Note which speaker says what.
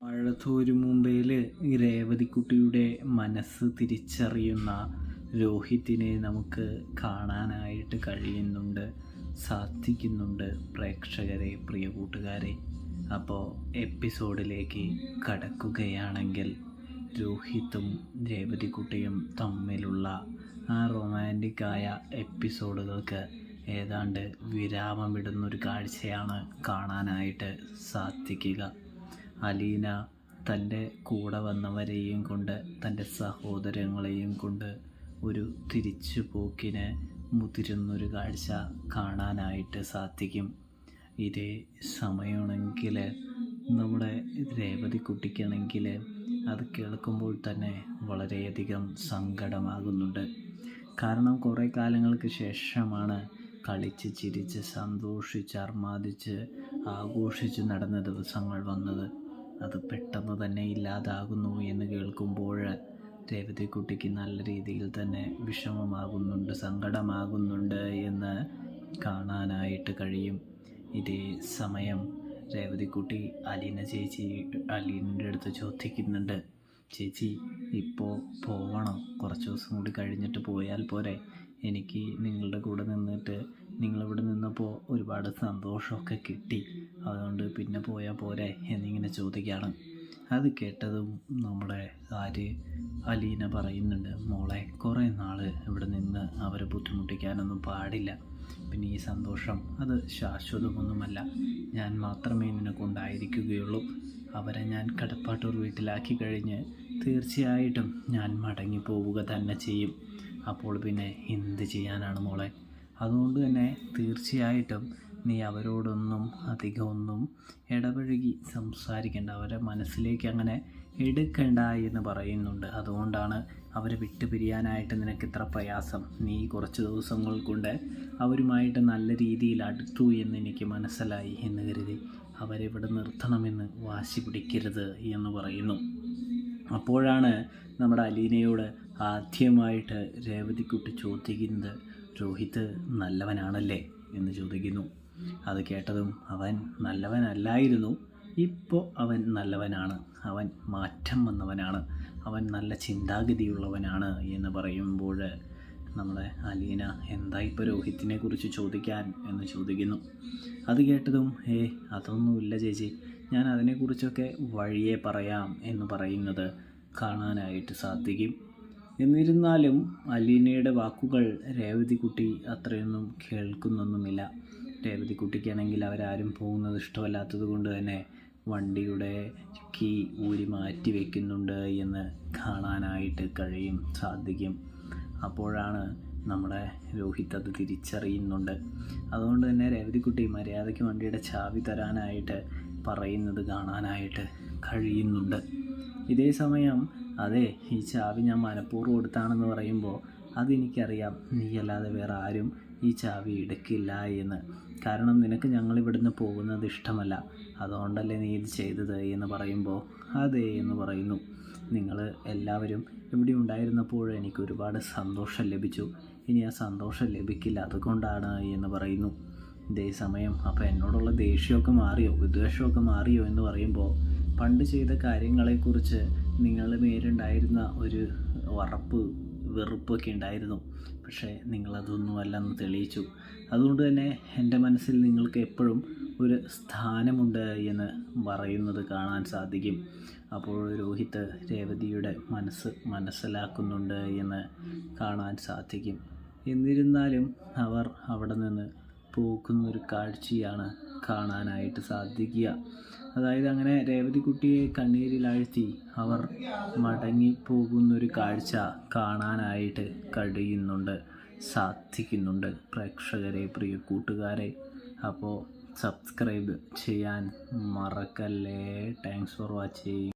Speaker 1: മഴത്തോരു മുമ്പേൽ രേവതിക്കുട്ടിയുടെ മനസ്സ് തിരിച്ചറിയുന്ന രോഹിത്തിനെ നമുക്ക് കാണാനായിട്ട് കഴിയുന്നുണ്ട്, സാധിക്കുന്നുണ്ട്. പ്രേക്ഷകരെ, പ്രിയ കൂട്ടുകാരെ, അപ്പോൾ എപ്പിസോഡിലേക്ക് കടക്കുകയാണെങ്കിൽ രോഹിത്തും രേവതിക്കുട്ടിയും തമ്മിലുള്ള ആ റൊമാൻറ്റിക്കായ എപ്പിസോഡുകൾക്ക് ഏതാണ്ട് വിരാമമിടുന്നൊരു കാഴ്ചയാണ് കാണാനായിട്ട് സാധിക്കുക. അലീന തൻ്റെ കൂടെ വന്നവരെയും കൊണ്ട്, തൻ്റെ സഹോദരങ്ങളെയും കൊണ്ട് ഒരു തിരിച്ചുപോക്കിന് മുതിരുന്നൊരു കാഴ്ച കാണാനായിട്ട് സാധിക്കും. ഇതേ സമയമാണെങ്കിൽ നമ്മുടെ രേവതിക്കുട്ടിക്കാണെങ്കിൽ അത് കേൾക്കുമ്പോൾ തന്നെ വളരെയധികം സങ്കടമാകുന്നുണ്ട്. കാരണം കുറേ കാലങ്ങൾക്ക് ശേഷമാണ് കളിച്ച് ചിരിച്ച് സന്തോഷിച്ച് അർമാദിച്ച് ആഘോഷിച്ച് നടന്ന ദിവസങ്ങൾ വന്നത്. അത് പെട്ടെന്ന് തന്നെ ഇല്ലാതാകുന്നു എന്ന് കേൾക്കുമ്പോൾ രേവതിക്കുട്ടിക്ക് നല്ല രീതിയിൽ തന്നെ വിഷമമാകുന്നുണ്ട്, സങ്കടമാകുന്നുണ്ട് എന്ന് കാണാനായിട്ട് കഴിയും. ഇതേ സമയം രേവതിക്കുട്ടി അലീനയുടെ അടുത്ത് ചോദിക്കുന്നുണ്ട്, ചേച്ചി ഇപ്പോൾ പോവണം, കുറച്ച് ദിവസം കൂടി കഴിഞ്ഞിട്ട് പോയാൽ പോരെ? എനിക്ക് നിങ്ങളുടെ കൂടെ നിന്നിട്ട് നിങ്ങളിവിടെ നിന്നപ്പോൾ ഒരുപാട് സന്തോഷമൊക്കെ കിട്ടി, അതുകൊണ്ട് പിന്നെ പോയാൽ പോരെ എന്നിങ്ങനെ ചോദിക്കുകയാണ്. അത് കേട്ടതും നമ്മുടെ അലീന പറയുന്നുണ്ട്, മോളെ, കുറേ നാൾ ഇവിടെ നിന്ന് അവരെ ബുദ്ധിമുട്ടിക്കാനൊന്നും പാടില്ല. പിന്നെ ഈ സന്തോഷം അത് ശാശ്വതമൊന്നുമല്ല, ഞാൻ മാത്രമേ നിനക്കൊണ്ടായിരിക്കുകയുള്ളൂ. അവരെ ഞാൻ കടപ്പാട്ടൂർ വീട്ടിലാക്കി കഴിഞ്ഞ് തീർച്ചയായിട്ടും ഞാൻ മടങ്ങിപ്പോവുക തന്നെ ചെയ്യും. അപ്പോൾ പിന്നെ എന്ത് ചെയ്യാനാണ് മോളെ? അതുകൊണ്ട് തന്നെ തീർച്ചയായിട്ടും നീ അവരോടൊന്നും അധികമൊന്നും ഇടപഴകി സംസാരിക്കേണ്ട, അവരെ മനസ്സിലേക്ക് അങ്ങനെ എടുക്കണ്ട എന്ന് പറയുന്നുണ്ട്. അതുകൊണ്ടാണ് അവരെ വിട്ടുപിരിയാനായിട്ട് നിനക്ക് ഇത്ര പ്രയാസം. നീ കുറച്ച് ദിവസങ്ങൾ കൊണ്ട് അവരുമായിട്ട് നല്ല രീതിയിൽ അടുത്തു എന്ന് എനിക്ക് മനസ്സിലായി എന്ന് കരുതി അവരെവിടെ നിർത്തണമെന്ന് വാശി പിടിക്കരുത് എന്ന് പറയുന്നു. അപ്പോഴാണ് നമ്മുടെ അലീനയോട് ആദ്യമായിട്ട് രേവതിക്കുട്ടി ചോദിക്കുന്നത്, രോഹിത്ത് നല്ലവനാണല്ലേ എന്ന് ചോദിക്കുന്നു. അത് കേട്ടതും അവൻ നല്ലവനല്ലായിരുന്നു, ഇപ്പോൾ അവൻ നല്ലവനാണ്, അവൻ മാറ്റം വന്നവനാണ്, അവൻ നല്ല ചിന്താഗതിയുള്ളവനാണ് എന്ന് പറയുമ്പോൾ നമ്മുടെ അലീന എന്താ ഇപ്പോൾ രോഹിത്തിനെ കുറിച്ച് ചോദിക്കാൻ എന്ന് ചോദിക്കുന്നു. അത് കേട്ടതും അതൊന്നുമില്ല ചേച്ചി, ഞാൻ അതിനെക്കുറിച്ചൊക്കെ വഴിയേ പറയാം എന്ന് പറയുന്നത് കാണാനായിട്ട് സാധിക്കും. എന്നിരുന്നാലും അലീനയുടെ വാക്കുകൾ രേവതിക്കുട്ടി അത്രയൊന്നും കേൾക്കുന്നൊന്നുമില്ല. രേവതിക്കുട്ടിക്കാണെങ്കിൽ അവരാരും പോകുന്നത് ഇഷ്ടമല്ലാത്തത് കൊണ്ട് തന്നെ വണ്ടിയുടെ കീ ഊരി മാറ്റി വയ്ക്കുന്നുണ്ട് എന്ന് കാണാനായിട്ട് സാധിക്കും. അപ്പോഴാണ് നമ്മുടെ രോഹിത്ത് അത് തിരിച്ചറിയുന്നുണ്ട്. അതുകൊണ്ട് തന്നെ രേവതിക്കുട്ടി മര്യാദയ്ക്ക് വണ്ടിയുടെ ചാവി തരാനായിട്ട് പറയുന്നത് കാണാനായിട്ട് കഴിയുന്നുണ്ട്. ഇതേ സമയം ഈ ചാവി ഞാൻ മനഃപൂർവ്വം കൊടുത്താണെന്ന് പറയുമ്പോൾ അതെനിക്കറിയാം, നീയല്ലാതെ വേറെ ആരും ഈ ചാവി എടുക്കില്ല എന്ന്. കാരണം നിനക്ക് ഞങ്ങളിവിടുന്ന് പോകുന്നത് ഇഷ്ടമല്ല, അതുകൊണ്ടല്ലേ നീ ഇത് ചെയ്തത് എന്ന് പറയുമ്പോൾ അതെ എന്ന് പറയുന്നു. നിങ്ങൾ എല്ലാവരും ഇവിടെ ഉണ്ടായിരുന്നപ്പോൾ എനിക്ക് ഒരുപാട് സന്തോഷം ലഭിച്ചു, ഇനി ആ സന്തോഷം ലഭിക്കില്ല, അതുകൊണ്ടാണ് എന്ന് പറയുന്നു. ഇതേ സമയം അപ്പോൾ എന്നോടുള്ള ദേഷ്യമൊക്കെ മാറിയോ, വിദ്വേഷമൊക്കെ മാറിയോ എന്ന് പറയുമ്പോൾ പണ്ട് ചെയ്ത കാര്യങ്ങളെക്കുറിച്ച് നിങ്ങളുടെ മേലുണ്ടായിരുന്ന ഒരു വെറുപ്പൊക്കെ ഉണ്ടായിരുന്നു, പക്ഷേ നിങ്ങളതൊന്നും അല്ലെന്ന് തെളിയിച്ചു. അതുകൊണ്ട് തന്നെ എൻ്റെ മനസ്സിൽ നിങ്ങൾക്ക് എപ്പോഴും ഒരു സ്ഥാനമുണ്ട് എന്ന് പറയുന്നത് കാണാൻ സാധിക്കും. അപ്പോൾ രോഹിത്ത് രേവതിയുടെ മനസ്സിലാക്കുന്നുണ്ട് എന്ന് കാണാൻ സാധിക്കും. എന്നിരുന്നാലും അവർ അവിടെ നിന്ന് പോകുന്നൊരു കാഴ്ചയാണ് കാണാനായിട്ട് സാധിക്കുക. അതായത് അങ്ങനെ രേവതിക്കുട്ടിയെ കണ്ണീരിലാഴ്ത്തി അവർ മടങ്ങിപ്പോകുന്നൊരു കാഴ്ച കാണാനായിട്ട് സാധിക്കുന്നുണ്ട്. പ്രേക്ഷകരെ, പ്രിയ കൂട്ടുകാരെ, അപ്പോൾ സബ്സ്ക്രൈബ് ചെയ്യാൻ മറക്കല്ലേ. Thanks for watching.